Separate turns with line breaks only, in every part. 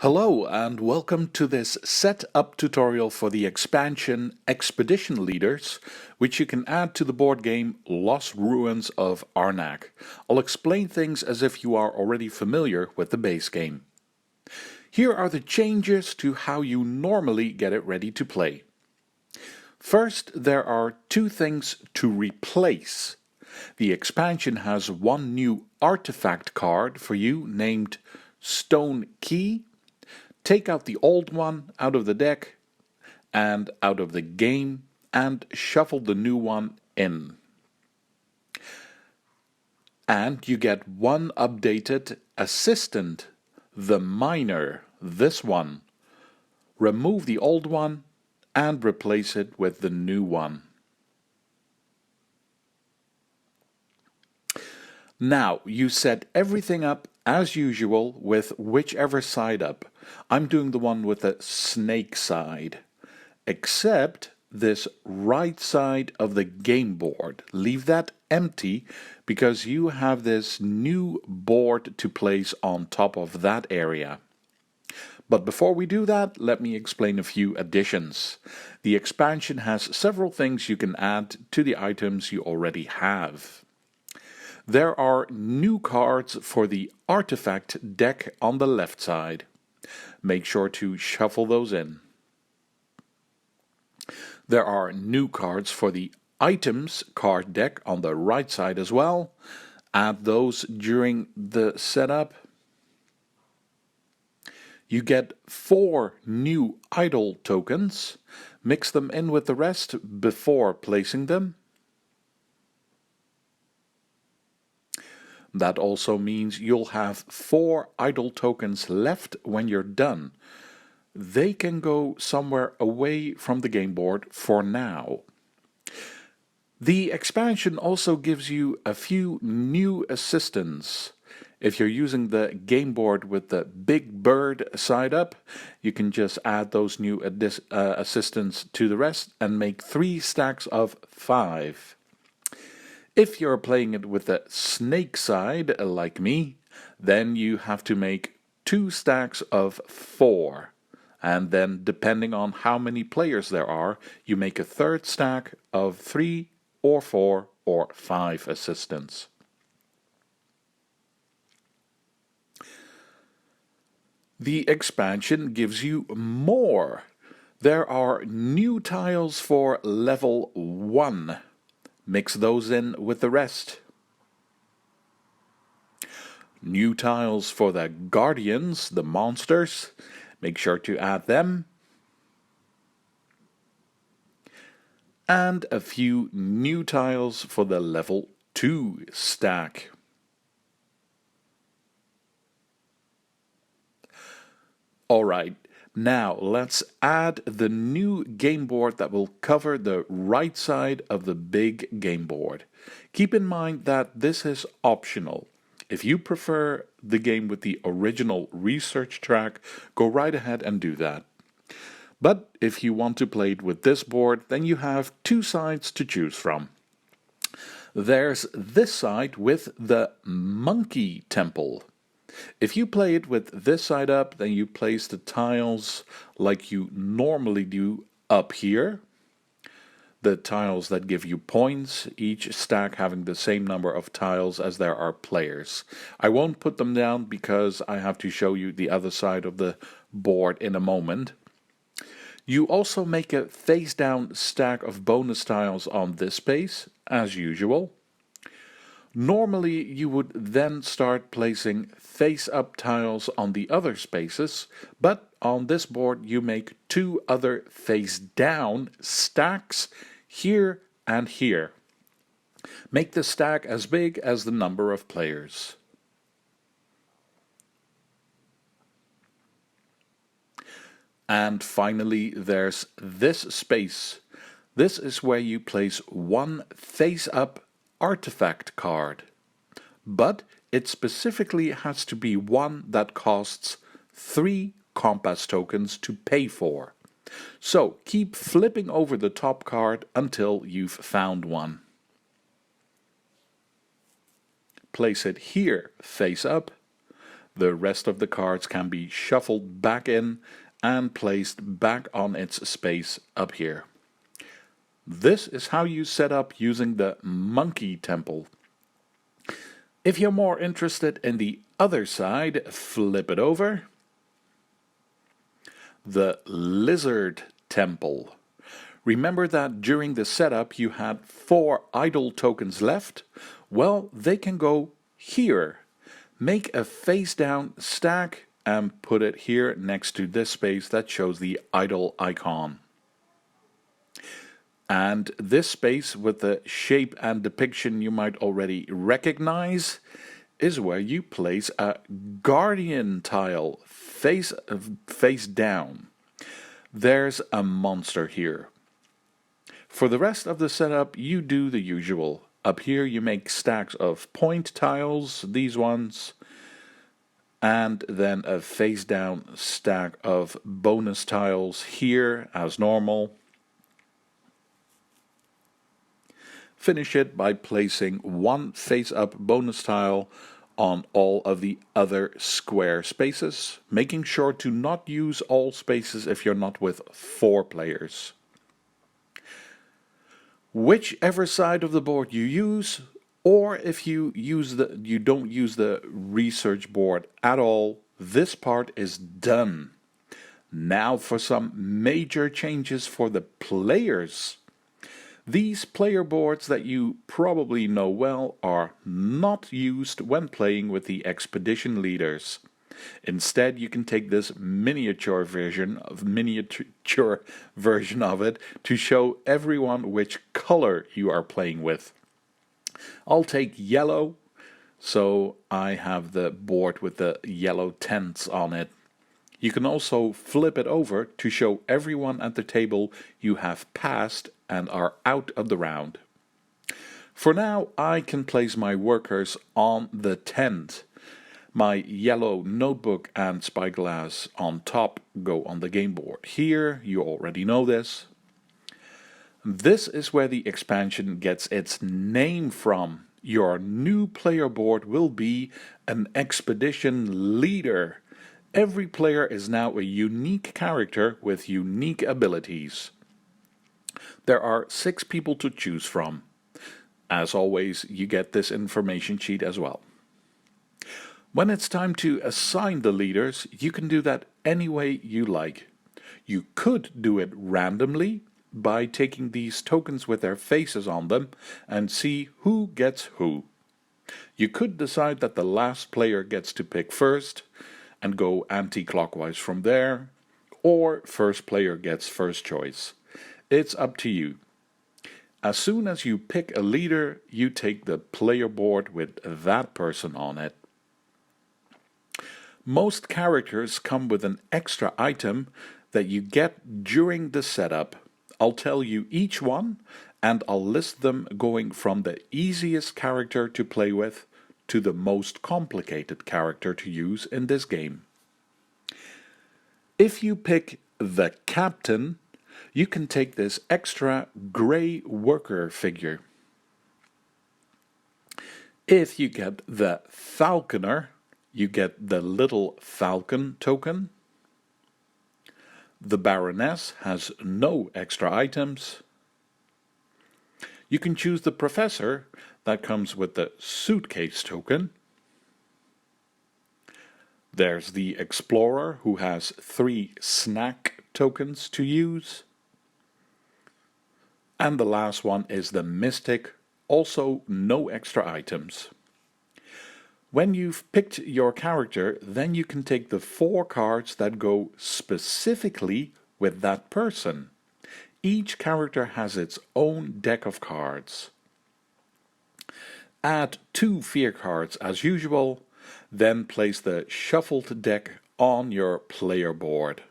Hello and welcome to this setup tutorial for the expansion Expedition Leaders, which you can add to the board game Lost Ruins of Arnak. I'll explain things as if you are already familiar with the base game. Here are the changes to how you normally get it ready to play. First, there are two things to replace. The expansion has one new artifact card for you named Stone Key. Take out the old one out of the deck and out of the game and shuffle the new one in. And you get one updated assistant, the miner, this one. Remove the old one and replace it with the new one. Now you set everything up as usual with whichever side up. I'm doing the one with the snake side. Except this right side of the game board. Leave that empty because you have this new board to place on top of that area. But before we do that, let me explain a few additions. The expansion has several things you can add to the items you already have. There are new cards for the artifact deck on the left side. Make sure to shuffle those in. There are new cards for the items card deck on the right side as well. Add those during the setup. You get 4 new idol tokens. Mix them in with the rest before placing them. That also means you'll have 4 idle tokens left when you're done. They can go somewhere away from the game board for now. The expansion also gives you a few new assistants. If you're using the game board with the big bird side up, you can just add those new assistants to the rest and make 3 stacks of 5. If you're playing it with the snake side, like me, then you have to make 2 stacks of 4. And then, depending on how many players there are, you make a 3rd stack of 3 or 4 or 5 assistants. The expansion gives you more. There are new tiles for level 1. Mix those in with the rest. New tiles for the guardians, the monsters. Make sure to add them. And a few new tiles for the level 2 stack. Alright, now let's add the new game board that will cover the right side of the big game board. Keep in mind that this is optional. If you prefer the game with the original research track, go right ahead and do that. But if you want to play it with this board, then you have 2 sides to choose from. There's this side with the monkey temple. If you play it with this side up, then you place the tiles like you normally do up here. The tiles that give you points, each stack having the same number of tiles as there are players. I won't put them down because I have to show you the other side of the board in a moment. You also make a face down stack of bonus tiles on this space, as usual. Normally you would then start placing face-up tiles on the other spaces, but on this board you make 2 other face-down stacks here and here. Make the stack as big as the number of players. And finally there's this space. This is where you place 1 face-up artifact card, but it specifically has to be one that costs 3 compass tokens to pay for. So keep flipping over the top card until you've found one. Place it here face up, The rest of the cards can be shuffled back in and placed back on its space up here. This is how you set up using the Monkey Temple. If you're more interested in the other side, flip it over. The Lizard Temple. Remember that during the setup you had 4 idle tokens left? Well, they can go here. Make a face down stack and put it here next to this space that shows the idle icon. And this space with the shape and depiction you might already recognize is where you place a guardian tile face down. There's a monster here. For the rest of the setup you do the usual. Up here you make stacks of point tiles, these ones, and then a face down stack of bonus tiles here as normal. Finish it by placing 1 face-up bonus tile on all of the other square spaces, making sure to not use all spaces if you're not with 4 players. Whichever side of the board you use, or if you don't use the research board at all, this part is done. Now for some major changes for the players. These player boards that you probably know well are not used when playing with the expedition leaders. Instead, you can take this miniature version of it to show everyone which color you are playing with. I'll take yellow, so I have the board with the yellow tents on it. You can also flip it over to show everyone at the table you have passed and are out of the round. For now, I can place my workers on the tent. My yellow notebook and spyglass on top go on the game board. Here, you already know this. This is where the expansion gets its name from. Your new player board will be an expedition leader. Every player is now a unique character with unique abilities. There are 6 people to choose from. As always, you get this information sheet as well. When it's time to assign the leaders, you can do that any way you like. You could do it randomly by taking these tokens with their faces on them and see who gets who. You could decide that the last player gets to pick first and go anti-clockwise from there, or first player gets first choice. It's up to you. As soon as you pick a leader, you take the player board with that person on it. Most characters come with an extra item that you get during the setup. I'll tell you each one, and I'll list them going from the easiest character to play with to the most complicated character to use in this game. If you pick the captain, you can take this extra grey worker figure. If you get the falconer, you get the little falcon token. The baroness has no extra items. You can choose the professor, that comes with the suitcase token. There's the explorer, who has 3 snack tokens to use. And the last one is the mystic, also no extra items. When you've picked your character, then you can take the 4 cards that go specifically with that person. Each character has its own deck of cards. Add 2 fear cards as usual, then place the shuffled deck on your player board.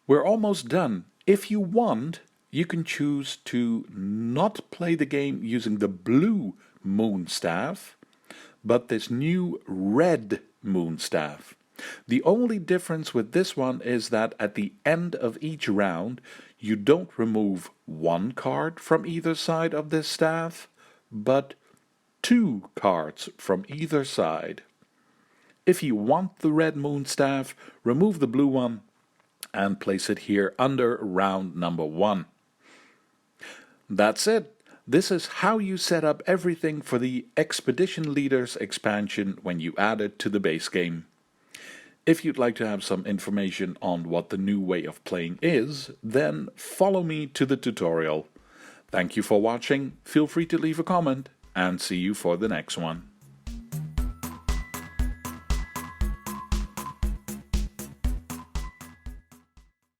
We're almost done. If you want, you can choose to not play the game using the blue moon staff, but this new red moon staff. The only difference with this one is that at the end of each round you don't remove 1 card from either side of this staff, but 2 cards from either side. If you want the red moon staff, remove the blue one and place it here under round number 1. That's it. This is how you set up everything for the Expedition Leaders expansion when you add it to the base game. If you'd like to have some information on what the new way of playing is, then follow me to the tutorial. Thank you for watching, feel free to leave a comment, and see you for the next one.